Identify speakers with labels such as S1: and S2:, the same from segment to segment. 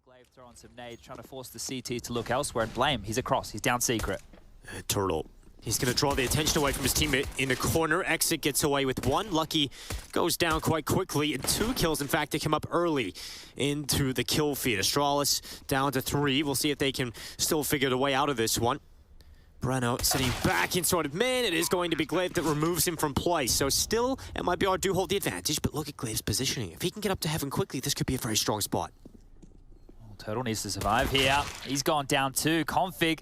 S1: Glaive throwing some nades, trying to force the CT to look elsewhere and blame. He's across, he's down secret.
S2: Turtle. He's going to draw the attention away from his teammate in the corner. Exit gets away with one. Lucky goes down quite quickly. And 2 kills, in fact, to come up early into the kill feed. Astralis down to 3. We'll see if they can still figure the way out of this one. Breno sitting back inside of man. It is going to be Glaive that removes him from play. So still, MIBR do hold the advantage. But look at Glaive's positioning. If he can get up to heaven quickly, this could be a very strong spot.
S1: Turtle needs to survive here. He's gone down too. Config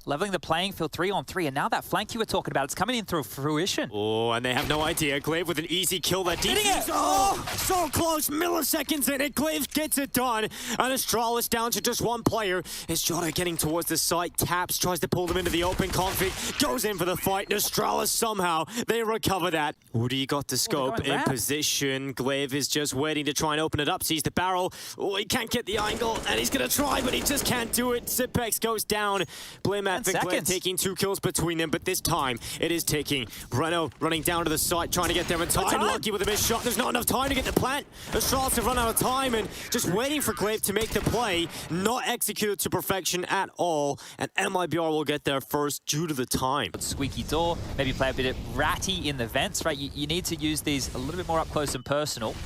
S1: leveling the playing field 3-on-3, and now that flank you were talking about, it's coming in through fruition.
S2: Oh, and they have no idea. Glaive with an easy kill. That defense. Oh, so close. Milliseconds in it. Glaive gets it done. And Astralis down to just 1 player. Is Jota getting towards the site. Taps, tries to pull them into the open. Config goes in for the fight. And Astralis somehow, they recover that. Woody got the scope in position. Glaive is just waiting to try and open it up. Sees the barrel. Oh, he can't get the angle. And he's going to try, but he just can't do it. Zipex goes down. Blame and Glaive taking 2 kills between them, but this time it is taking Breno running down to the site, trying to get there in time. Lucky with a missed shot. There's not enough time to get the plant. Astralis have run out of time and just waiting for Glaive to make the play. Not executed to perfection at all, and MIBR will get there first due to the time.
S1: Squeaky door, maybe play a bit ratty in the vents, right? You need to use these a little bit more up close and personal.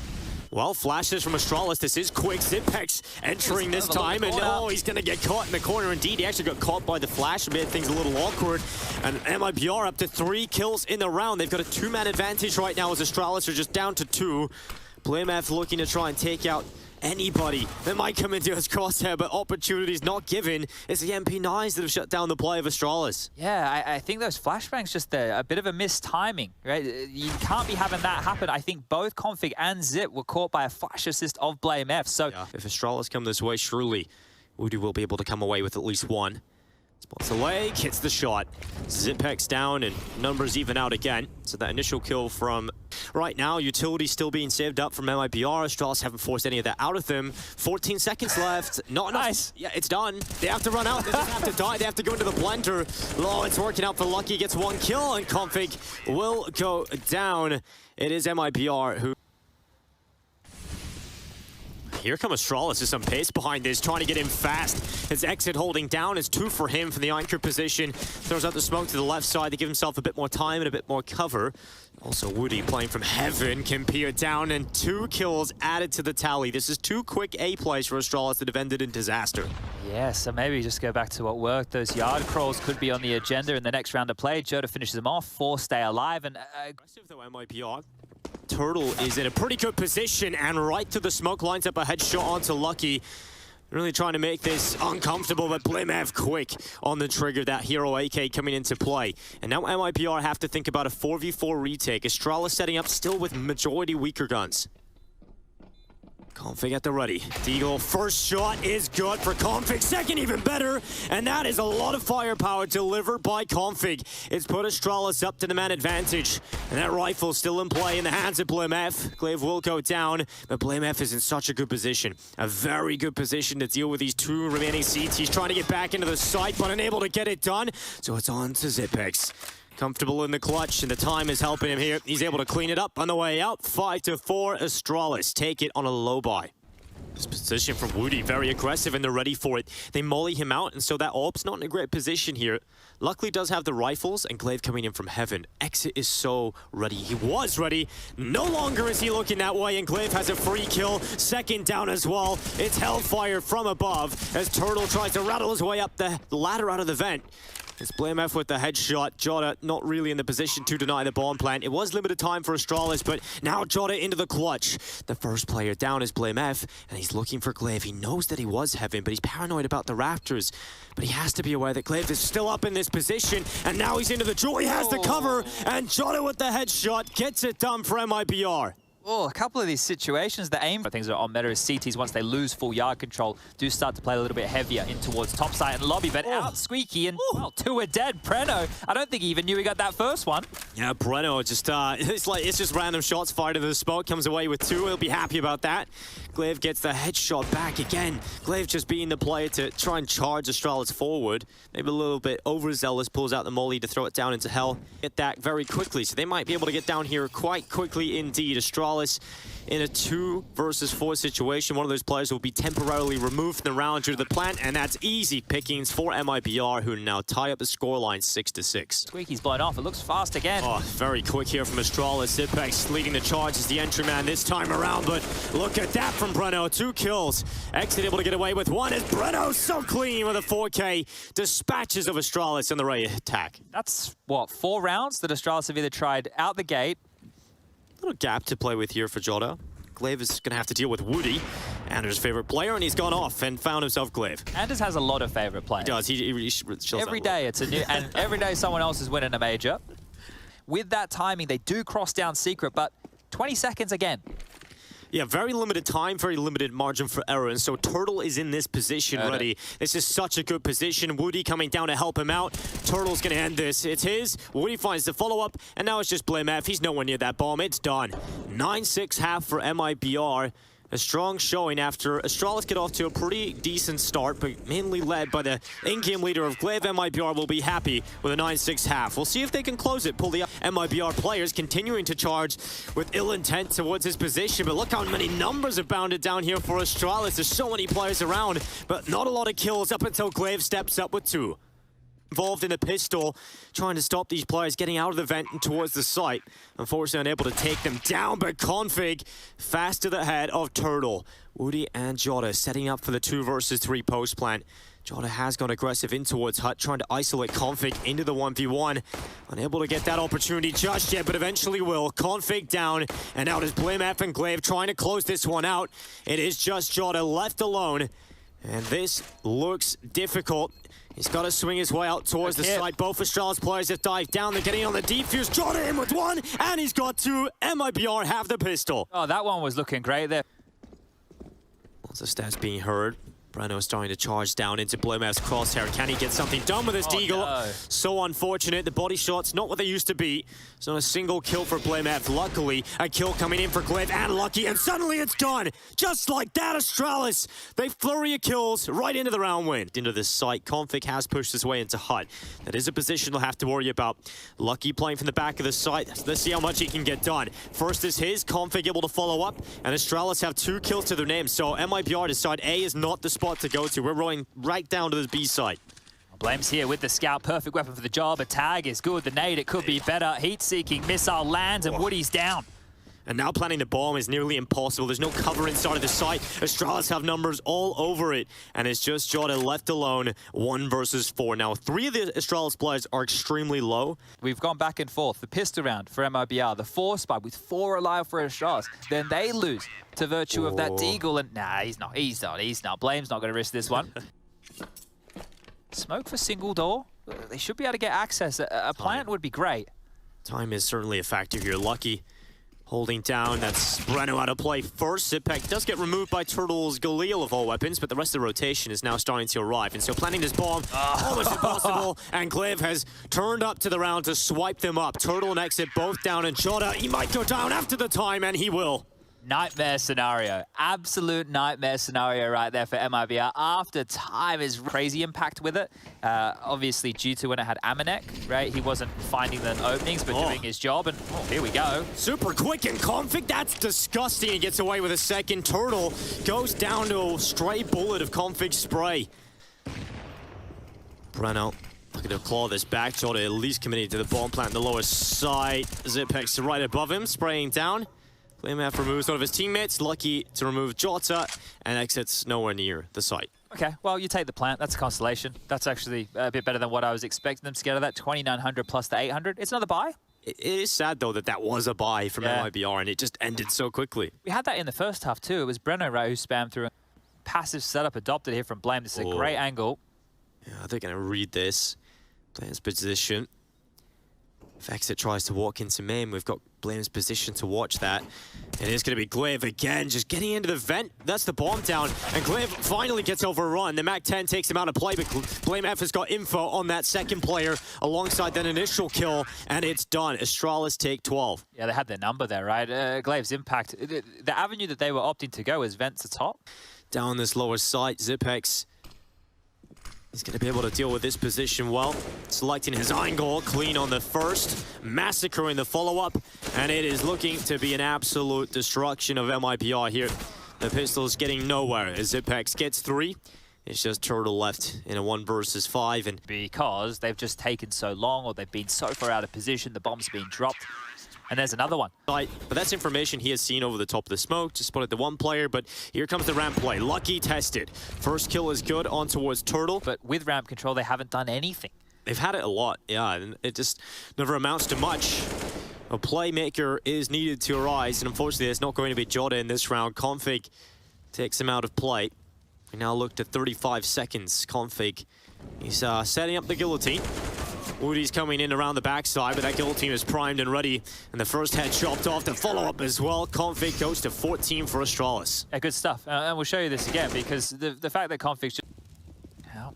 S2: Well, flashes from Astralis. This is quick. Zipex entering this time, and oh, he's going to get caught in the corner. Indeed, he actually got caught by the flash, made things a little awkward. And MIBR up to 3 kills in the round. They've got a 2-man advantage right now as Astralis are just down to 2. Blamef looking to try and take out anybody that might come into his crosshair, but opportunities not given. It's the MP9s that have shut down the play of Astralis.
S1: Yeah, I think those flashbangs just a bit of a mistiming, right? You can't be having that happen. I think both Config and Zip were caught by a flash assist of Blame F. So
S2: yeah, if Astralis come this way, surely Woody will be able to come away with at least 1. Spots the leg, hits the shot. Zipex down and numbers even out again. So that initial kill from right now, utility still being saved up from MIBR. Astralis haven't forced any of that out of them. 14 seconds left. Not enough.
S1: Nice.
S2: Yeah, it's done. They have to run out. They just have to die. They have to go into the blender. Oh, it's working out for Lucky. Gets 1 kill and Config will go down. It is MIBR who... Here comes Astralis with some pace behind this, trying to get him fast. His exit holding down is 2 for him from the anchor position. Throws out the smoke to the left side to give himself a bit more time and a bit more cover. Also Woody playing from heaven can peer down, and 2 kills added to the tally. This is 2 quick A plays for Astralis that have ended in disaster.
S1: Yeah, so maybe just go back to what worked. Those yard crawls could be on the agenda in the next round of play. Jota finishes them off, 4 stay alive. And
S2: aggressive though, MIBR. Turtle is in a pretty good position and right to the smoke, lines up a headshot onto Lucky. Really trying to make this uncomfortable, but Blimev quick on the trigger, that hero AK coming into play. And now MIBR have to think about a 4v4 retake. Astralis setting up still with majority weaker guns. Config at the ready. Deagle, first shot is good for Config. Second, even better. And that is a lot of firepower delivered by Config. It's put Astralis up to the man advantage. And that rifle still in play in the hands of Blamef. Glaive will go down, but Blamef is in such a good position. A very good position to deal with these 2 remaining CTs. Trying to get back into the site, but unable to get it done. So it's on to Zipex. Comfortable in the clutch, and the time is helping him here. He's able to clean it up on the way out. 5-4, Astralis take it on a low buy. This position from Woody, very aggressive, and they're ready for it. They molly him out, and so that AWP's not in a great position here. Luckily does have the rifles, and Glaive coming in from heaven. Exit is so ready. He was ready. No longer is he looking that way, and Glaive has a free kill. Second down as well. It's hellfire from above as Turtle tries to rattle his way up the ladder out of the vent. It's Blamef with the headshot. Jota not really in the position to deny the bomb plant. It was limited time for Astralis, but now Jota into the clutch. The first player down is Blamef, and he's looking for Glaive. He knows that he was heaven, but he's paranoid about the Raptors. But he has to be aware that Glaive is still up in this position, and now he's into the jewel. He has the cover, and Jota with the headshot gets it done for MIBR.
S1: Oh, a couple of these situations, the aim for things that are on meta is CTs, once they lose full yard control, do start to play a little bit heavier in towards top side and lobby, but out Squeaky, and well, 2 are dead. Preno, I don't think he even knew he got that first one.
S2: Yeah, Preno just, it's just random shots fired into the smoke, comes away with 2, he'll be happy about that. Glaive gets the headshot back again. Glaive just being the player to try and charge Astralis forward. Maybe a little bit overzealous, pulls out the molly to throw it down into hell. Get that very quickly, so they might be able to get down here quite quickly indeed. Astralis Astralis in a 2 versus 4 situation. One of those players will be temporarily removed from the round due to the plant, and that's easy pickings for MIBR, who now tie up the scoreline 6-6.
S1: Squeaky's blown off. It looks fast again.
S2: Oh, very quick here from Astralis. Zipex leading the charge as the entry man this time around, but look at that from Breno. 2 kills. Exit able to get away with 1 as Breno so clean with a 4K. Dispatches of Astralis on the right attack.
S1: That's, what, 4 rounds that Astralis have either tried out the gate.
S2: Little gap to play with here for Jota. Glaive is going to have to deal with Woody, Anders' favorite player, and he's gone off and found himself Glaive.
S1: Anders has a lot of favorite players.
S2: He does. He chills
S1: every day it's a new, and every day someone else is winning a major. With that timing, they do cross down secret, but 20 seconds again.
S2: Yeah, very limited time, very limited margin for error, and so Turtle is in this position ready. This is such a good position. Woody coming down to help him out. Turtle's going to end this. It's his. Woody finds the follow-up, and now it's just Blame F. He's nowhere near that bomb. It's done. 9-6 half for MIBR. A strong showing after Astralis get off to a pretty decent start, but mainly led by the in-game leader of Glaive. MIBR will be happy with a 9-6 half. We'll see if they can close it, pull the MIBR players continuing to charge with ill intent towards his position, but look how many numbers have bounded down here for Astralis. There's so many players around, but not a lot of kills up until Glaive steps up with 2. Involved in a pistol, trying to stop these players getting out of the vent and towards the site. Unfortunately, unable to take them down, but Config fast to the head of Turtle. Woody and Jota setting up for the 2 versus 3 post plant. Jota has gone aggressive in towards Hut, trying to isolate Config into the 1v1. Unable to get that opportunity just yet, but eventually will. Config down, and out is Blame F and Glaive trying to close this one out. It is just Jota left alone, and this looks difficult. He's got to swing his way out towards the side. Both Astralis players have dived down. They're getting on the defuse. Jota in with 1, and he's got 2. MIBR have the pistol.
S1: Oh, that one was looking great there.
S2: Lots of steps being heard. Breno starting to charge down into Bluemev's crosshair. Can he get something done with his deagle? No. So unfortunate. The body shots, not what they used to be. It's not a single kill for Bluemev. Luckily, a kill coming in for Glaive and Lucky, and suddenly it's done. Just like that, Astralis. They flurry of kills right into the round win. Into this site, Config has pushed his way into Hut. That is a position they'll have to worry about. Lucky playing from the back of the site. Let's see how much he can get done. First is his. Config able to follow up, and Astralis have 2 kills to their name. So MIBR decide A is not the spot to go to. We're rolling right down to the B side.
S1: Blame's here with the scout. Perfect weapon for the job. A tag is good. The nade, it could be better. Heat-seeking missile lands, and Woody's down.
S2: And now planting the bomb is nearly impossible. There's no cover inside of the site. Astralis have numbers all over it. And it's just Jota left alone, 1 versus 4. Now, 3 of the Astralis players are extremely low.
S1: We've gone back and forth. The pistol round for MIBR. The 4 spy with 4 alive for Astralis. Then they lose to virtue of that deagle. And nah, he's not. Blame's not going to risk this one. Smoke for single door. They should be able to get access. A plant would be great.
S2: Time is certainly a factor here. Lucky holding down. That's Breno out of play first. Zipek does get removed by Turtle's Galil of all weapons, but the rest of the rotation is now starting to arrive. And so planting this bomb, almost impossible. And Glaive has turned up to the round to swipe them up. Turtle and Exit both down, and Jota, he might go down after the time, and he will.
S1: Nightmare scenario. Absolute nightmare scenario right there for MIBR. After time is crazy impact with it. Obviously due to when it had Amanek, right? He wasn't finding the openings, but doing his job. And here we go.
S2: Super quick and Config. That's disgusting. He gets away with a second. Turtle goes down to a stray bullet of Config's spray. Breno looking to claw this back. Jota at least committing to the bomb plant in the lower side. Zipex right above him, spraying down. Bluemef removes one of his teammates, Lucky to remove Jota, and exits nowhere near the site.
S1: Okay, well, you take the plant. That's a constellation. That's actually a bit better than what I was expecting them to get out of that. 2,900 plus the 800. It's another buy.
S2: It is sad, though, that was a buy from MIBR, and it just ended so quickly.
S1: We had that in the first half, too. It was Breno, right, who spammed through a passive setup adopted here from Blame. This is a great angle.
S2: Yeah, they're going to read this. Blame's position. If Exit tries to walk into main, we've got Blame's position to watch that. It is going to be Glaive again, just getting into the vent. That's the bomb down, and Glaive finally gets overrun. The MAC-10 takes him out of play, but Blame F has got info on that second player alongside that initial kill, and it's done. Astralis take 12.
S1: Yeah, they had their number there, right? Glaive's impact. The avenue that they were opting to go is vent to top.
S2: Down this lower side, Zipex He's going to be able to deal with this position well. Selecting his angle, clean on the first, massacring the follow-up, and it is looking to be an absolute destruction of MIBR here. The pistol's getting nowhere as Zipex gets 3. It's just Turtle left in a 1 versus 5. And
S1: because they've just taken so long, or they've been so far out of position, the bomb's been dropped. And there's another one.
S2: But that's information he has seen over the top of the smoke. Just spotted the one player, but here comes the ramp play. Lucky tested. First kill is good on towards Turtle.
S1: But with ramp control, they haven't done anything.
S2: They've had it a lot, yeah, and it just never amounts to much. A playmaker is needed to arise, and unfortunately, it's not going to be Jota in this round. Config takes him out of play. We now look to 35 seconds. Config, he's setting up the guillotine. Woody's coming in around the backside, but that guillotine is primed and ready. And the first head chopped off, the follow-up as well. Config goes to 14 for Astralis.
S1: Yeah, good stuff. And we'll show you this again, because the fact that Config's just... Ow.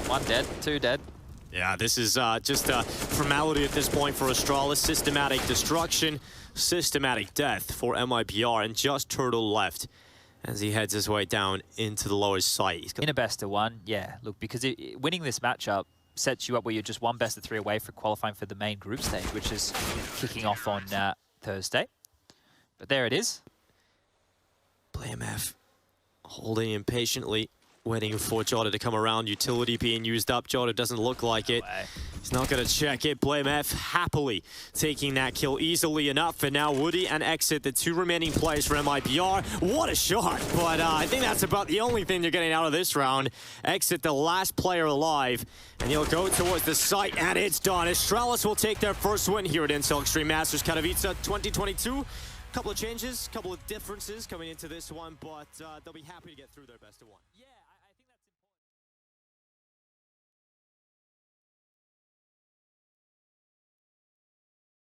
S1: 1 dead, 2 dead.
S2: Yeah, this is just a formality at this point for Astralis. Systematic destruction, systematic death for MIBR, and just Turtle left as he heads his way down into the lowest site.
S1: In a best of 1, yeah. Look, because winning this matchup sets you up where you're just 1 best of 3 away for qualifying for the main group stage, which is kicking off on Thursday. But there it is.
S2: PlayMF holding impatiently, waiting for Jota to come around. Utility being used up. Jota doesn't look like it. He's not going to check it. PlayMF happily taking that kill easily enough. And now Woody and Exit, the 2 remaining players for MIBR. What a shot. But I think that's about the only thing you're getting out of this round. Exit, the last player alive. And he'll go towards the site, and it's done. Astralis will take their first win here at Intel Extreme Masters Katowice 2022. Couple of changes, couple of differences coming into this one, but they'll be happy to get through their best of 1.
S1: Yeah.